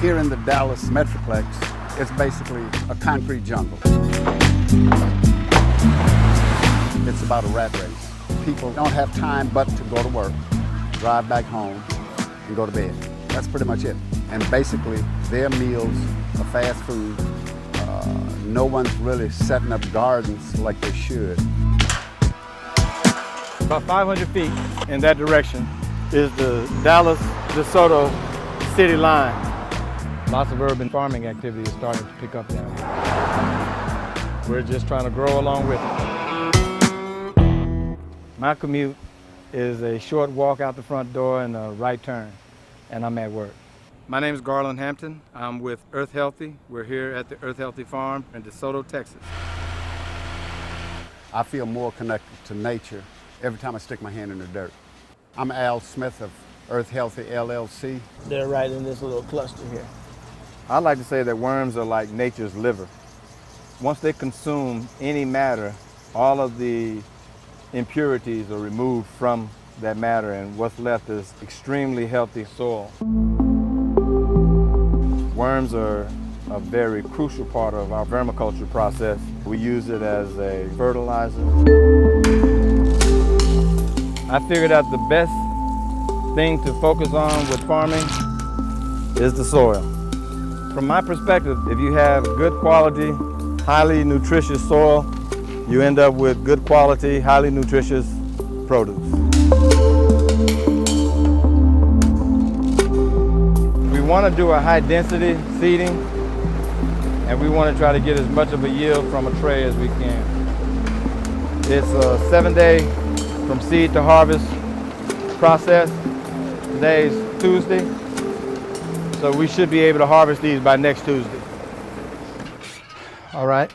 Here in the Dallas Metroplex, it's basically a concrete jungle. It's about a rat race. People don't have time but to go to work, drive back home, and go to bed. That's pretty much it. And basically, their meals are fast food. No one's really setting up gardens like they should. About 500 feet in that direction is the Dallas-DeSoto city line. Lots of urban farming activity is starting to pick up down here. We're just trying to grow along with it. My commute is a short walk out the front door and a right turn, and I'm at work. My name is Garland Hampton. I'm with Earth Healthy. We're here at the Earth Healthy Farm in DeSoto, Texas. I feel more connected to nature every time I stick my hand in the dirt. I'm Al Smith of Earth Healthy LLC. They're right in this little cluster here. I like to say that worms are like nature's liver. Once they consume any matter, all of the impurities are removed from that matter, and what's left is extremely healthy soil. Worms are a very crucial part of our vermiculture process. We use it as a fertilizer. I figured out the best thing to focus on with farming is the soil. From my perspective, if you have good quality, highly nutritious soil, you end up with good quality, highly nutritious produce. We want to do a high density seeding, and we want to try to get as much of a yield from a tray as we can. It's a 7-day from seed to harvest process. Today is Tuesday, so we should be able to harvest these by next Tuesday. All right,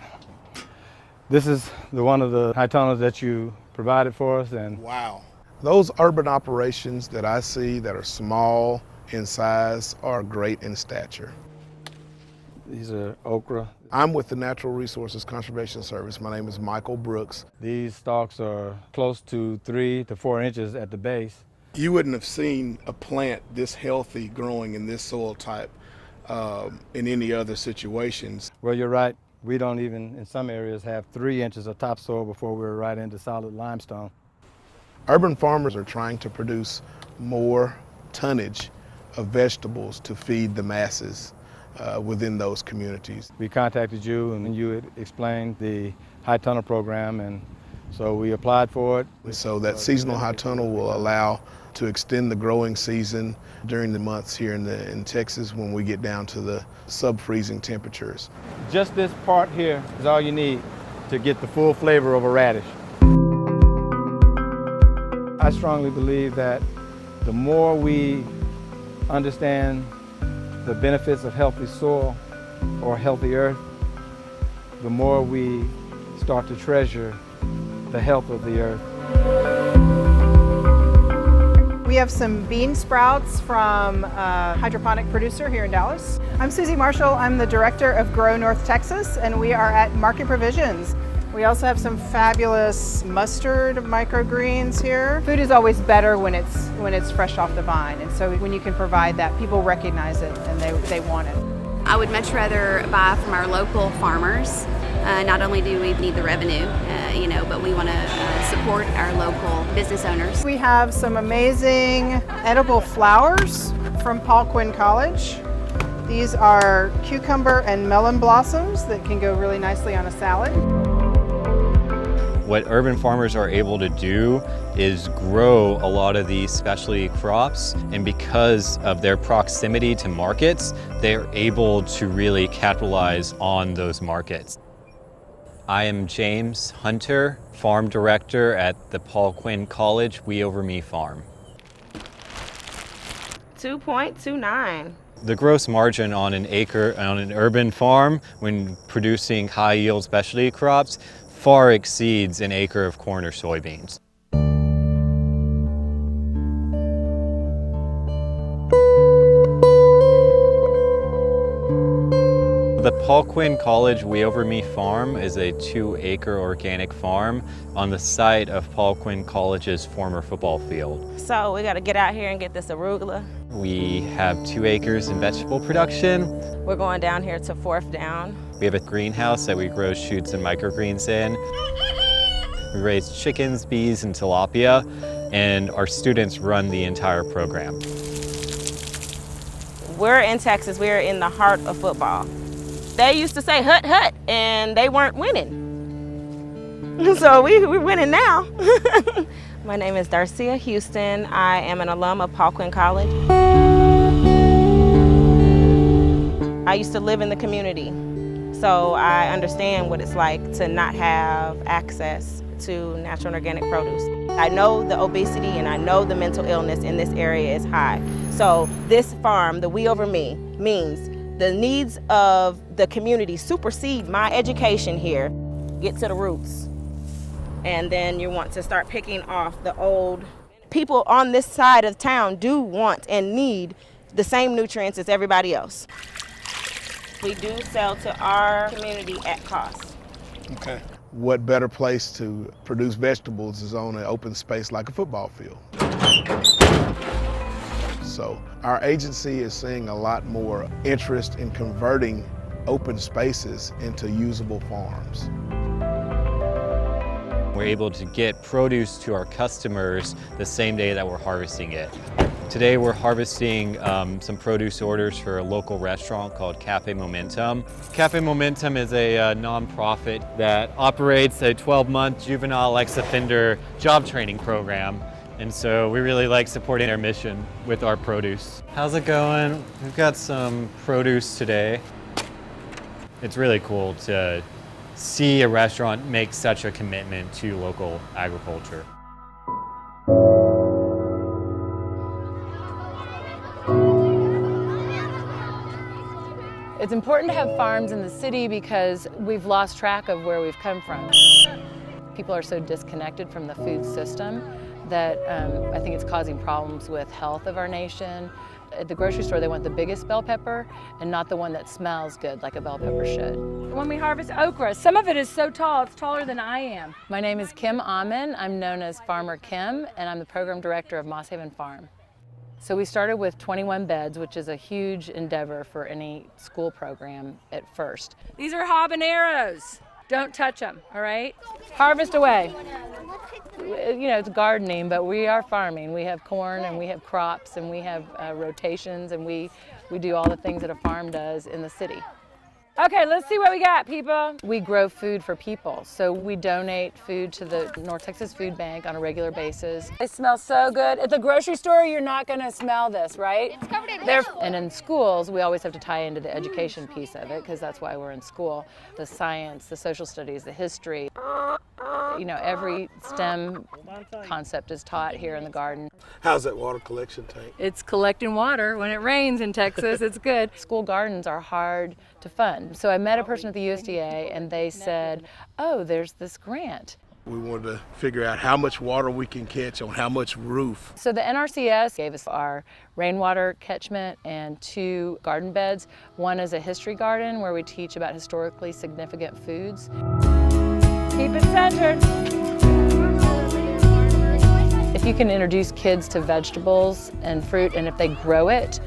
this is one of the high tunnels that you provided for us. And wow. Those urban operations that I see that are small in size are great in stature. These are okra. I'm with the Natural Resources Conservation Service. My name is Michael Brooks. These stalks are close to 3 to 4 inches at the base. You wouldn't have seen a plant this healthy growing in this soil type in any other situations. Well, you're right. We don't even, in some areas, have 3 inches of topsoil before we're right into solid limestone. Urban farmers are trying to produce more tonnage of vegetables to feed the masses within those communities. We contacted you and you had explained the high tunnel program, and so we applied for it. So that seasonal high tunnel will allow to extend the growing season during the months here in Texas when we get down to the sub-freezing temperatures. Just this part here is all you need to get the full flavor of a radish. I strongly believe that the more we understand the benefits of healthy soil or healthy earth, the more we start to treasure the health of the earth. We have some bean sprouts from a hydroponic producer here in Dallas. I'm Susie Marshall. I'm the director of Grow North Texas, and we are at Market Provisions. We also have some fabulous mustard microgreens here. Food is always better when it's fresh off the vine, and so when you can provide that, people recognize it and they want it. I would much rather buy from our local farmers. Not only do we need the revenue, but we want to support our local business owners. We have some amazing edible flowers from Paul Quinn College. These are cucumber and melon blossoms that can go really nicely on a salad. What urban farmers are able to do is grow a lot of these specialty crops, and because of their proximity to markets, they're able to really capitalize on those markets. I am James Hunter, Farm Director at the Paul Quinn College We Over Me Farm. 2.29. The gross margin on an acre on an urban farm when producing high yield specialty crops far exceeds an acre of corn or soybeans. The Paul Quinn College We Over Me Farm is a 2-acre organic farm on the site of Paul Quinn College's former football field. So we got to get out here and get this arugula. We have 2 acres in vegetable production. We're going down here to 4th Down. We have a greenhouse that we grow shoots and microgreens in. We raise chickens, bees, and tilapia, and our students run the entire program. We're in Texas. We're in the heart of football. They used to say hut, hut, and they weren't winning. So we're winning now. My name is Darcia Houston. I am an alum of Paul Quinn College. I used to live in the community, so I understand what it's like to not have access to natural and organic produce. I know the obesity and I know the mental illness in this area is high. So this farm, the We Over Me, means the needs of the community supersede my education here. Get to the roots. And then you want to start picking off the old. People on this side of town do want and need the same nutrients as everybody else. We do sell to our community at cost. Okay. What better place to produce vegetables is on an open space like a football field. So our agency is seeing a lot more interest in converting open spaces into usable farms. We're able to get produce to our customers the same day that we're harvesting it. Today we're harvesting some produce orders for a local restaurant called Cafe Momentum. Cafe Momentum is a nonprofit that operates a 12-month juvenile ex-offender job training program. And so we really like supporting their mission with our produce. How's it going? We've got some produce today. It's really cool to see a restaurant make such a commitment to local agriculture. It's important to have farms in the city because we've lost track of where we've come from. People are so disconnected from the food system that I think it's causing problems with health of our nation. At the grocery store, they want the biggest bell pepper and not the one that smells good like a bell pepper should. When we harvest okra, some of it is so tall, it's taller than I am. My name is Kim Amon. I'm known as Farmer Kim, and I'm the program director of Moss Haven Farm. So we started with 21 beds, which is a huge endeavor for any school program at first. These are habaneros. Don't touch them, all right? Harvest away. You know, it's gardening, but we are farming. We have corn and we have crops and we have rotations, and we do all the things that a farm does in the city. Okay, let's see what we got, people. We grow food for people, so we donate food to the North Texas Food Bank on a regular basis. They smell so good. At the grocery store, you're not gonna smell this, right? It's covered in milk. And in schools, we always have to tie into the education piece of it, because that's why we're in school. The science, the social studies, the history. You know, every STEM concept is taught here in the garden. How's that water collection tank? It's collecting water. When it rains in Texas, it's good. School gardens are hard to fund. So I met a person at the USDA and they said, oh, there's this grant. We wanted to figure out how much water we can catch on how much roof. So the NRCS gave us our rainwater catchment and 2 garden beds. One is a history garden where we teach about historically significant foods. Keep it centered. If you can introduce kids to vegetables and fruit, and if they grow it,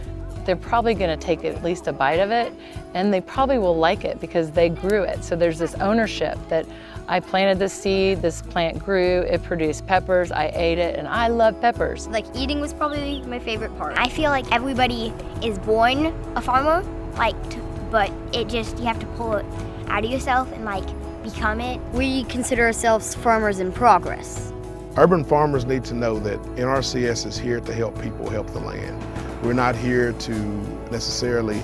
they're probably going to take at least a bite of it, and they probably will like it because they grew it. So there's this ownership that I planted this seed, this plant grew, it produced peppers, I ate it, and I love peppers. Like, eating was probably my favorite part. I feel like everybody is born a farmer, but it just, you have to pull it out of yourself and become it. We consider ourselves farmers in progress. Urban farmers need to know that NRCS is here to help people help the land. We're not here to necessarily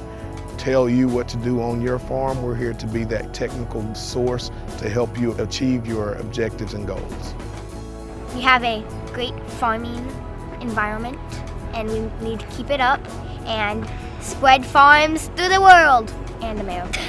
tell you what to do on your farm. We're here to be that technical source to help you achieve your objectives and goals. We have a great farming environment, and we need to keep it up and spread farms through the world and America.